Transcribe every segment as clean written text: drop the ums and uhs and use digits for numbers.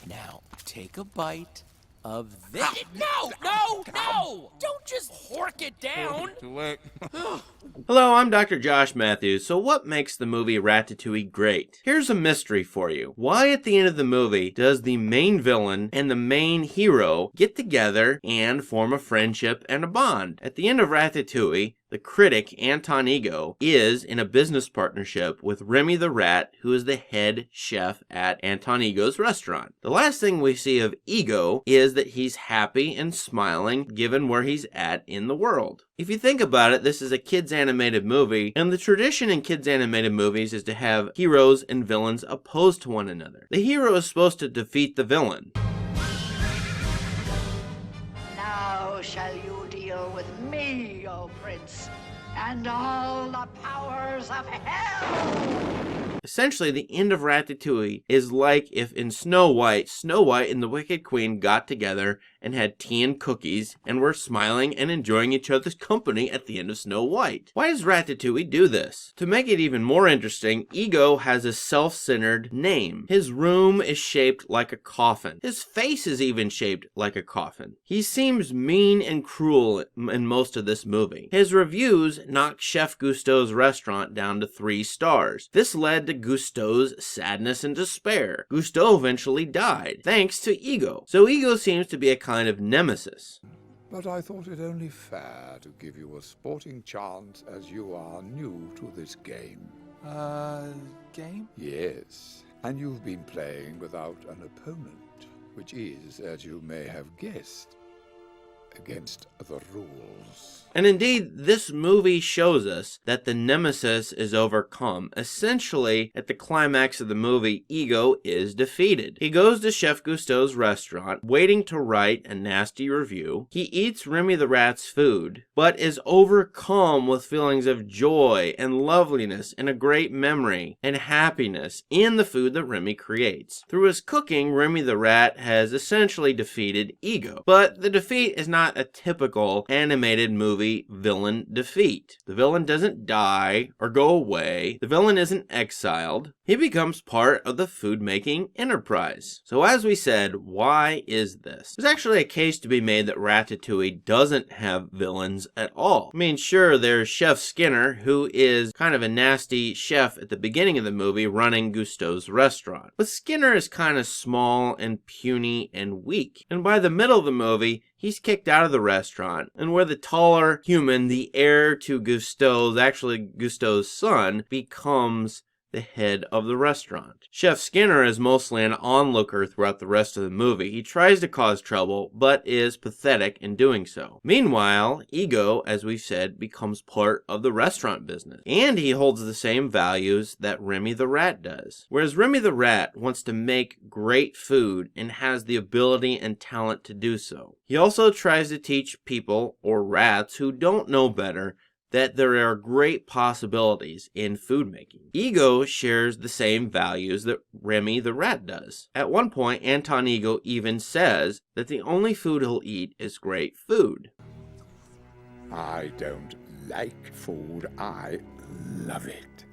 Now, take a bite of this. No! Don't just hork it down. Too late. Hello, I'm Dr. Josh Matthews. So what makes the movie Ratatouille great? Here's a mystery for you. Why at the end of the movie does the main villain and the main hero get together and form a friendship and a bond? At the end of Ratatouille, the critic, Anton Ego, is in a business partnership with Remy the rat, who is the head chef at Anton Ego's restaurant. The last thing we see of Ego is that he's happy and smiling given where he's at in the world. If you think about it, this is a kids animated movie, and the tradition in kids animated movies is to have heroes and villains opposed to one another. The hero is supposed to defeat the villain. Now shall you deal with me, O Prince, and all the powers of hell! Essentially, the end of Ratatouille is like if in Snow White and the Wicked Queen got together and had tea and cookies and were smiling and enjoying each other's company at the end of Snow White. Why does Ratatouille do this? To make it even more interesting, Ego has a self-centered name. His room is shaped like a coffin. His face is even shaped like a coffin. He seems mean and cruel in most of this movie. His reviews knocked Chef Gusteau'S restaurant down to 3 stars. This led to Gusteau'S sadness and despair. Gusteau eventually died, thanks to Ego. So Ego seems to be a kind of nemesis. But I thought it only fair to give you a sporting chance as you are new to this game. Game? Yes, and you've been playing without an opponent, which is, as you may have guessed, against the rules. And indeed, this movie shows us that the nemesis is overcome. Essentially, at the climax of the movie, Ego is defeated. He goes to Chef Gusteau'S restaurant, waiting to write a nasty review. He eats Remy the rat's food, but is overcome with feelings of joy and loveliness and a great memory and happiness in the food that Remy creates. Through his cooking, Remy the rat has essentially defeated Ego. But the defeat is not a typical animated movie villain defeat. The villain doesn't die or go away. The villain isn't exiled. He becomes part of the food-making enterprise. So as we said, why is this? There's actually a case to be made that Ratatouille doesn't have villains at all. I mean, sure, there's Chef Skinner, who is kind of a nasty chef at the beginning of the movie running Gusteau'S restaurant. But Skinner is kind of small and puny and weak. And by the middle of the movie, he's kicked out of the restaurant, and where the taller human, the heir to Gusteau'S, actually Gusteau'S son, becomes the head of the restaurant. Chef Skinner is mostly an onlooker throughout the rest of the movie. He tries to cause trouble, but is pathetic in doing so. Meanwhile, Ego, as we've said, becomes part of the restaurant business. And he holds the same values that Remy the rat does. Whereas Remy the rat wants to make great food and has the ability and talent to do so. He also tries to teach people, or rats, who don't know better, that there are great possibilities in food making. Ego shares the same values that Remy the rat does. At one point, Anton Ego even says that the only food he'll eat is great food. I don't like food, I love it.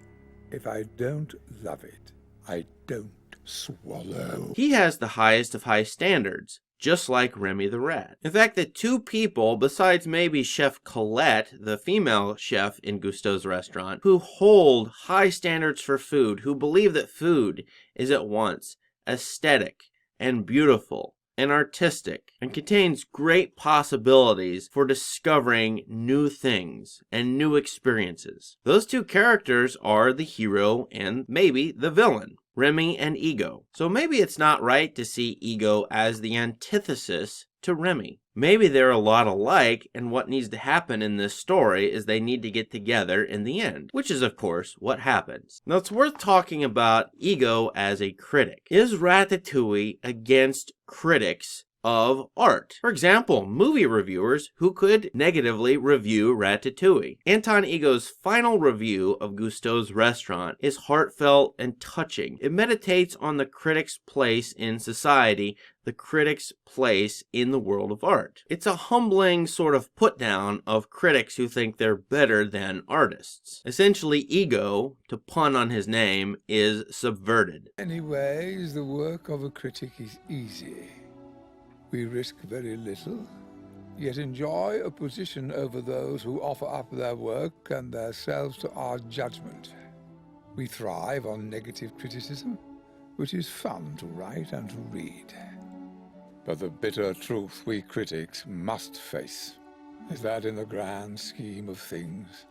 If I don't love it, I don't swallow. He has the highest of high standards, just like Remy the rat. In fact, the 2 people, besides maybe Chef Colette, the female chef in Gusteau'S restaurant, who hold high standards for food, who believe that food is at once aesthetic and beautiful and artistic and contains great possibilities for discovering new things and new experiences. Those 2 characters are the hero and maybe the villain. Remy and Ego. So maybe it's not right to see Ego as the antithesis to Remy. Maybe they're a lot alike, and what needs to happen in this story is they need to get together in the end, which is, of course, what happens. Now, it's worth talking about Ego as a critic. Is Ratatouille against critics of art. For example, movie reviewers who could negatively review Ratatouille. Anton Ego's final review of Gusteau'S restaurant is heartfelt and touching. It meditates on the critic's place in society, the critic's place in the world of art. It's a humbling sort of put down of critics who think they're better than artists. Essentially, Ego, to pun on his name, is subverted. In many ways, the work of a critic is easy. We risk very little, yet enjoy a position over those who offer up their work and themselves to our judgment. We thrive on negative criticism, which is fun to write and to read. But the bitter truth we critics must face is that in the grand scheme of things,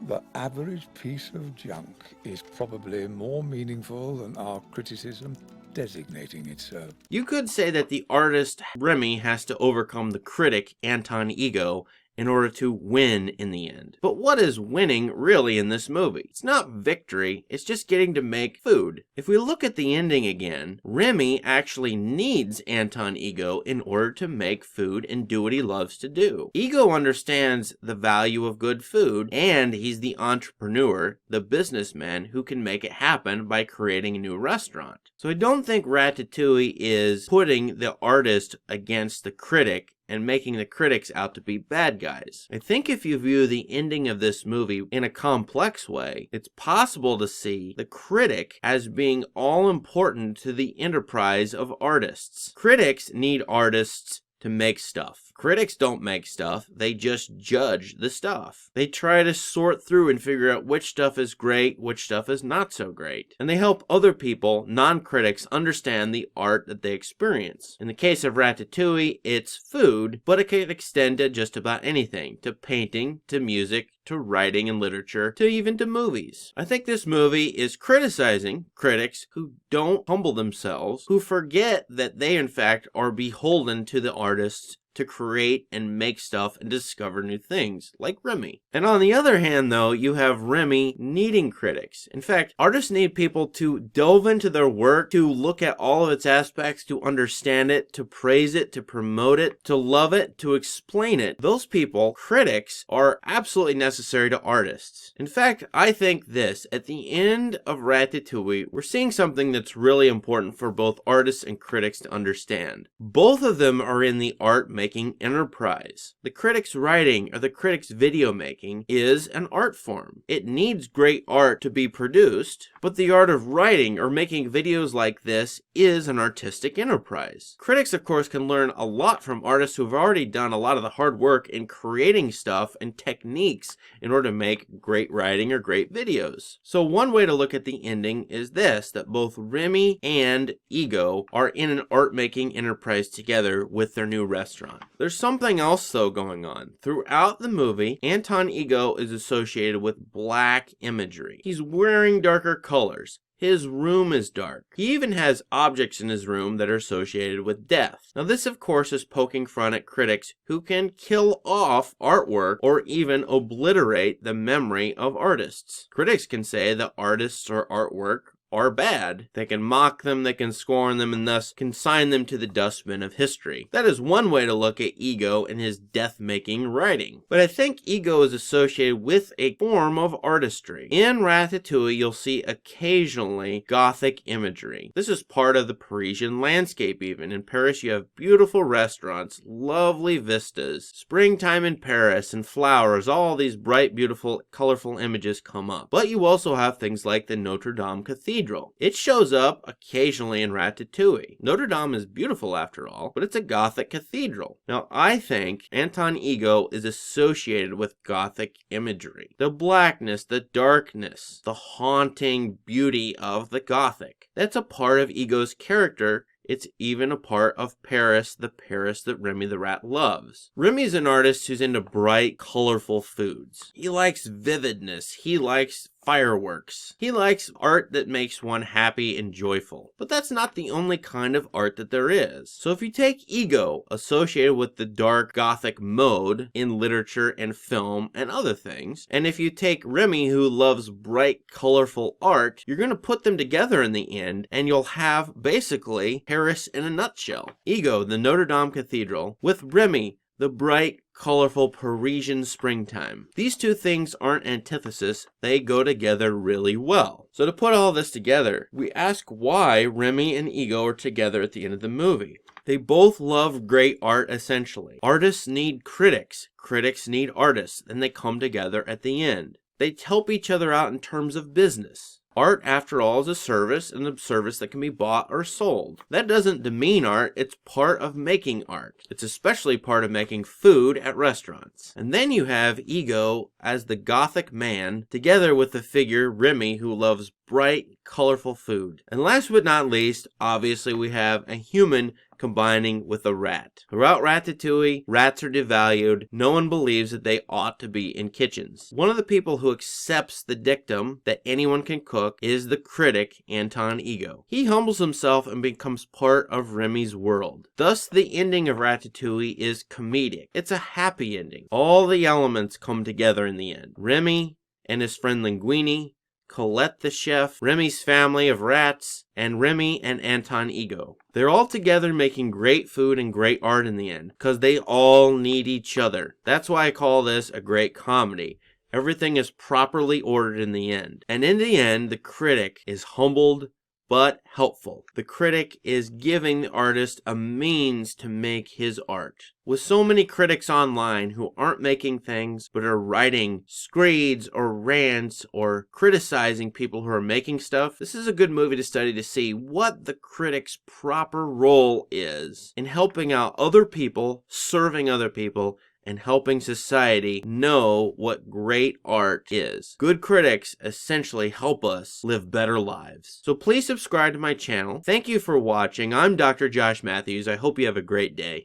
the average piece of junk is probably more meaningful than our criticism designating it so. You could say that the artist Remy has to overcome the critic Anton Ego in order to win in the end. But what is winning really in this movie? It's not victory, it's just getting to make food. If we look at the ending again, Remy actually needs Anton Ego in order to make food and do what he loves to do. Ego understands the value of good food, and he's the entrepreneur, the businessman who can make it happen by creating a new restaurant. So I don't think Ratatouille is putting the artist against the critic and making the critics out to be bad guys. I think if you view the ending of this movie in a complex way, it's possible to see the critic as being all important to the enterprise of artists. Critics need artists to make stuff. Critics don't make stuff, they just judge the stuff. They try to sort through and figure out which stuff is great, which stuff is not so great. And they help other people, non-critics, understand the art that they experience. In the case of Ratatouille, it's food, but it can extend to just about anything, to painting, to music, to writing and literature, to even to movies. I think this movie is criticizing critics who don't humble themselves, who forget that they in fact are beholden to the artists to create and make stuff and discover new things, like Remy. And on the other hand, though, you have Remy needing critics. In fact, artists need people to delve into their work, to look at all of its aspects, to understand it, to praise it, to promote it, to love it, to explain it. Those people, critics, are absolutely necessary to artists. In fact, I think this, at the end of Ratatouille, we're seeing something that's really important for both artists and critics to understand. Both of them are in the art making enterprise. The critic's writing or the critic's video making is an art form. It needs great art to be produced, but the art of writing or making videos like this is an artistic enterprise. Critics, of course, can learn a lot from artists who've already done a lot of the hard work in creating stuff and techniques in order to make great writing or great videos. So one way to look at the ending is this, that both Remy and Ego are in an art-making enterprise together with their new restaurant. There's something else, though, going on. Throughout the movie, Anton Ego is associated with black imagery. He's wearing darker colors. His room is dark. He even has objects in his room that are associated with death. Now this, of course, is poking fun at critics who can kill off artwork or even obliterate the memory of artists. Critics can say that artists or artwork are bad. They can mock them, they can scorn them, and thus consign them to the dustbin of history. That is one way to look at Ego and his death-making writing. But I think Ego is associated with a form of artistry. In Ratatouille, you'll see occasionally Gothic imagery. This is part of the Parisian landscape even. In Paris, you have beautiful restaurants, lovely vistas, springtime in Paris, and flowers. All these bright, beautiful, colorful images come up. But you also have things like the Notre Dame Cathedral. It shows up occasionally in Ratatouille. Notre Dame is beautiful after all, but it's a Gothic cathedral. Now, I think Anton Ego is associated with Gothic imagery. The blackness, the darkness, the haunting beauty of the Gothic. That's a part of Ego's character. It's even a part of Paris, the Paris that Remy the Rat loves. Remy's an artist who's into bright, colorful foods. He likes vividness. He likes fireworks. He likes art that makes one happy and joyful. But that's not the only kind of art that there is. So if you take Ego, associated with the dark Gothic mode in literature and film and other things, and if you take Remy, who loves bright, colorful art, you're going to put them together in the end, and you'll have basically Paris in a nutshell. Ego, the Notre Dame Cathedral, with Remy, the bright, colorful Parisian springtime. These two things aren't antithesis, they go together really well. So to put all this together, we ask why Remy and Ego are together at the end of the movie. They both love great art, essentially. Artists need critics, critics need artists, and they come together at the end. They help each other out in terms of business. Art, after all, is a service, and a service that can be bought or sold. That doesn't demean art, it's part of making art. It's especially part of making food at restaurants. And then you have Ego as the Gothic man, together with the figure Remy, who loves bright, colorful food. And last but not least, obviously we have a human combining with a rat. Throughout Ratatouille, rats are devalued. No one believes that they ought to be in kitchens. One of the people who accepts the dictum that anyone can cook is the critic, Anton Ego. He humbles himself and becomes part of Remy's world. Thus, the ending of Ratatouille is comedic. It's a happy ending. All the elements come together in the end. Remy and his friend Linguini, Colette the chef, Remy's family of rats, and Remy and Anton Ego. They're all together making great food and great art in the end, because they all need each other. That's why I call this a great comedy. Everything is properly ordered in the end. And in the end, the critic is humbled but helpful. The critic is giving the artist a means to make his art. With so many critics online who aren't making things but are writing screeds or rants or criticizing people who are making stuff, this is a good movie to study to see what the critic's proper role is in helping out other people, serving other people, and helping society know what great art is. Good critics essentially help us live better lives. So please subscribe to my channel. Thank you for watching. I'm Dr. Josh Matthews. I hope you have a great day.